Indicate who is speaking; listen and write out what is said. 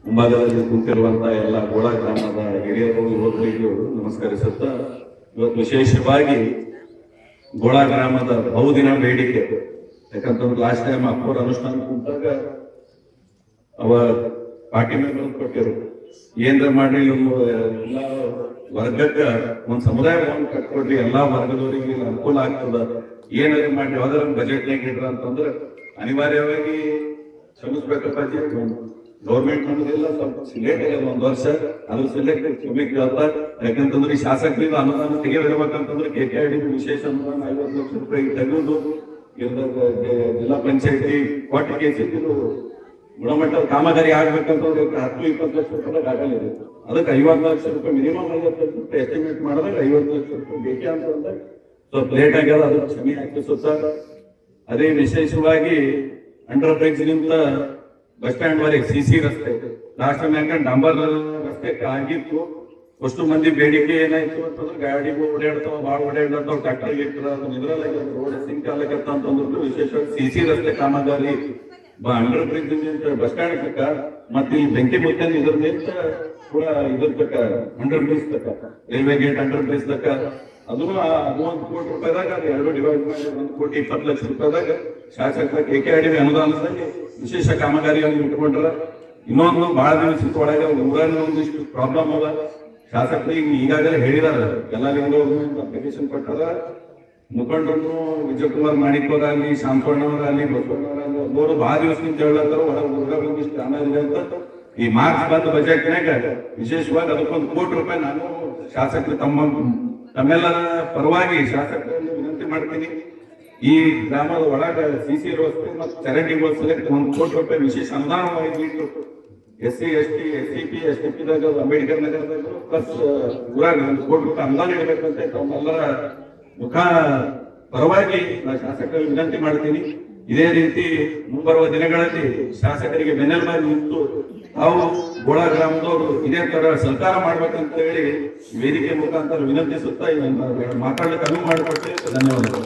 Speaker 1: ಮುಂಭಾಗದಲ್ಲಿ ಕೂತಿರುವಂತಹ ಎಲ್ಲ ಗೋಳ ಗ್ರಾಮದ ಹಿರಿಯರು ಯುವಕರಿಗೂ ನಮಸ್ಕರಿಸುತ್ತಾ, ಇವತ್ತು ವಿಶೇಷವಾಗಿ ಗೋಳ ಗ್ರಾಮದ ಬಹುದಿನ ಬೇಡಿಕೆ, ಯಾಕಂತಂದ್ರೆ ಲಾಸ್ಟ್ ಟೈಮ್ ಅಪ್ಪರ ಅನುಷ್ಠಾನ ಕುಂತಾಗ ಅವ ಪಾರ್ಟಿ ಮೆಂಬರ್ ಕೊಟ್ಟಿರು, ಏನ್ರ ಮಾಡಿ ಎಲ್ಲ ವರ್ಗಕ್ಕ ಒಂದ್ ಸಮುದಾಯ ಭವನ ಕಟ್ಕೊಡ್ರಿ, ಎಲ್ಲಾ ವರ್ಗದವರಿಗೆ ಅನುಕೂಲ ಆಗ್ತದ, ಏನಾರ ಮಾಡಿ ಯಾವ್ದಾರ ಬಜೆಟ್ನಾಗ ಇಡ್ರ ಅಂತಂದ್ರೆ ಅನಿವಾರ್ಯವಾಗಿ ಶ್ರಮಿಸ್ಬೇಕಪ್ಪ. ಗೌರ್ಮೆಂಟ್ ನಮ್ದೆಲ್ಲ ಸ್ವಲ್ಪ ಲೇಟ್ ಆಗ್ಯದ, ಒಂದ್ ವರ್ಷ ಅದ್ರ ಸೆಲೆಕ್ಟ್ ಕ್ಷಮೆ ಕೇಳ್ತಾರೆ. ಯಾಕಂತಂದ್ರೆ ಈ ಶಾಸಕರಿಗೆ ಅನುದಾನ ತೆಗೆದಿರ್ಬೇಕಂತಂದ್ರೆ KKID ವಿಶೇಷ ಅನುದಾನ 50 ಲಕ್ಷ ರೂಪಾಯಿ ತೆಗೆದು ಜಿಲ್ಲಾ ಪಂಚಾಯತಿ ಕೊಟ್ಟಿಗೆ ಸಿಕ್ಕಿದ್ದು ಗುಣಮಟ್ಟದ ಕಾಮಗಾರಿ ಆಗ್ಬೇಕಂತಂದ್ರೆ 10-20 ಲಕ್ಷ ರೂಪಾಯಿ ಆಗಲಿದೆ. ಅದಕ್ಕೆ 50 ಲಕ್ಷ ರೂಪಾಯಿ ಮಿನಿಮಮ್ 50 ಲಕ್ಷ ರೂಪಾಯಿ ಎಸ್ಟಿಮೇಟ್ ಮಾಡಿದಾಗ 50 ಲಕ್ಷ ರೂಪಾಯಿ ಬೇಕೆ ಅಂತಂದ್ರೆ ಸ್ವಲ್ಪ ಲೇಟ್ ಆಗ್ಯದ, ಅದಕ್ಕೆ ಕ್ಷಮೆ ಹಾಕಿಸುತ್ತ. ಅದೇ ವಿಶೇಷವಾಗಿ ಅಂಡರ್ ಬ್ರಿಡ್ಜ್ ನಿಂದ ಬಸ್ ಸ್ಟ್ಯಾಂಡ್ ವರೆಗೆ CC ರಸ್ತೆ, ಲಾಸ್ಟ್ ಟೈಮ್ ಡಂಬರ್ ರಸ್ತೆ ಆಗಿತ್ತು. ಅಷ್ಟು ಮಂದಿ ಬೇಡಿಕೆ ಏನಾಯ್ತು ಅಂತಂದ್ರೆ ಗಾಡಿಗಳು ಓಡಾಡ್ತಾವ, ಭಾಳ ಓಡಾಡ್ತಾವ, ಟ್ರಾಕ್ಟರ್ ಇದ್ರಲ್ಲ ರೋಡ್ ಸಿಂಕ್ ಆಗ್ಲಕತ್ತ ಅಂತಂದ್ರು ವಿಶೇಷವಾಗಿ CC ರಸ್ತೆ ಕಾಮಗಾರಿ ಅಂಡರ್ ಬ್ರಿಡ್ಜ್ ನಿಂತ ಬಸ್ ಸ್ಟ್ಯಾಂಡ್ ತಕ್ಕ ಮತ್ತೆ ಈ ಬೆಂಕಿ ಮುತ್ತನ್ ಇದ್ರ ನಿಂತ ಕೂಡ ಇದ್ರ ತಕ್ಕ ಅಂಡರ್ ಬ್ರಿಡ್ಜ್ ತಕ್ಕ ರೈಲ್ವೆ ಗೇಟ್ ಅಂಡರ್ ಬ್ರಿಡ್ಜ್ ತಕ್ಕ ಅದನ್ನು 1 ಕೋಟಿ ರೂಪಾಯಿದಾಗ ಅದು 2 ಡಿವೈಡ್ ಮಾಡಿ 1,20,00,000 ಲಕ್ಷ ರೂಪಾಯಿದಾಗ ಶಾಸಕರ KKID ಅನುದಾನದಲ್ಲಿ ವಿಶೇಷ ಕಾಮಗಾರಿಯನ್ನು ಇಟ್ಕೊಂಡ್ರ. ಇನ್ನೊಂದು ಬಹಳ ದಿವಸದ ಒಳಗೆ ಊರಲ್ಲಿ ಒಂದಿಷ್ಟು ಪ್ರಾಬ್ಲಮ್ ಅದ. ಶಾಸಕರಿಗೆ ಈಗಾಗಲೇ ಹೇಳಿದಾರ, ಎಲ್ಲರಿಗೂ ಅಪ್ಲಿಕೇಶನ್ ಕೊಟ್ಟಾರ. ಮುಖಂಡರು ವಿಜಯಕುಮಾರ್ ಮಾಣಿಕೋರಾಗಲಿ, ಶಾಂತಣ್ಣವರಾಗಲಿ, ಬಸವಣ್ಣವರಾಗಲಿ ಅವರು ಬಹಳ ದಿವಸದಿಂದ ಹೇಳತ್ತಾರ ಊರಾಗ ಒಂದಿಷ್ಟು ಆಮೇಲೆ ಅಂತ. ಈ ಮಾರ್ಚ್ ಬಂದ ಬಜೆಟ್ನಾಗ ವಿಶೇಷವಾಗಿ ಅದಕ್ಕೊಂದು 1 ಕೋಟಿ ರೂಪಾಯಿ ನಾನು ಶಾಸಕರು ತಮ್ಮೆಲ್ಲರ ಪರವಾಗಿ ಶಾಸಕರಲ್ಲಿ ವಿನಂತಿ ಮಾಡ್ತೀನಿ. ಈ ಗ್ರಾಮದ ಒಳಗ CC ರಸ್ತೆ ಮತ್ತು ಚರಂಡಿಗಳ ಸೆಲೆಕ್ಟ್ 1 ಕೋಟಿ ರೂಪಾಯಿ ವಿಶೇಷ ಅನುದಾನವಾಗಿ SC ST SCP STP ದಾಗ ಅಂಬೇಡ್ಕರ್ ನಗರದಾಗ ಪ್ಲಸ್ ಊರಾಗ 1 ಕೋಟಿ ರೂಪಾಯಿ ಅನುದಾನ ಇಡಬೇಕಂತ ತಮ್ಮೆಲ್ಲರ ಮುಖ ಪರವಾಗಿ ಶಾಸಕರಿಗೆ ವಿನಂತಿ ಮಾಡ್ತೀನಿ. ಇದೇ ರೀತಿ ಮುಂಬರುವ ದಿನಗಳಲ್ಲಿ ಶಾಸಕರಿಗೆ ಬೆನ್ನೆಲುಬಾಗಿ ನಿಂತು ತಾವು ಗೋಳ ಗ್ರಾಮದವರು ಇದೇ ತರ ಸಹಕಾರ ಮಾಡ್ಬೇಕಂತ ಹೇಳಿ ವೇದಿಕೆ ಮುಖಾಂತರ ವಿನಂತಿಸುತ್ತಾ ಮಾತಾಡಲಿಕ್ಕೆ ಅನುವು ಮಾಡಿಕೊಟ್ಟೆ. ಧನ್ಯವಾದಗಳು.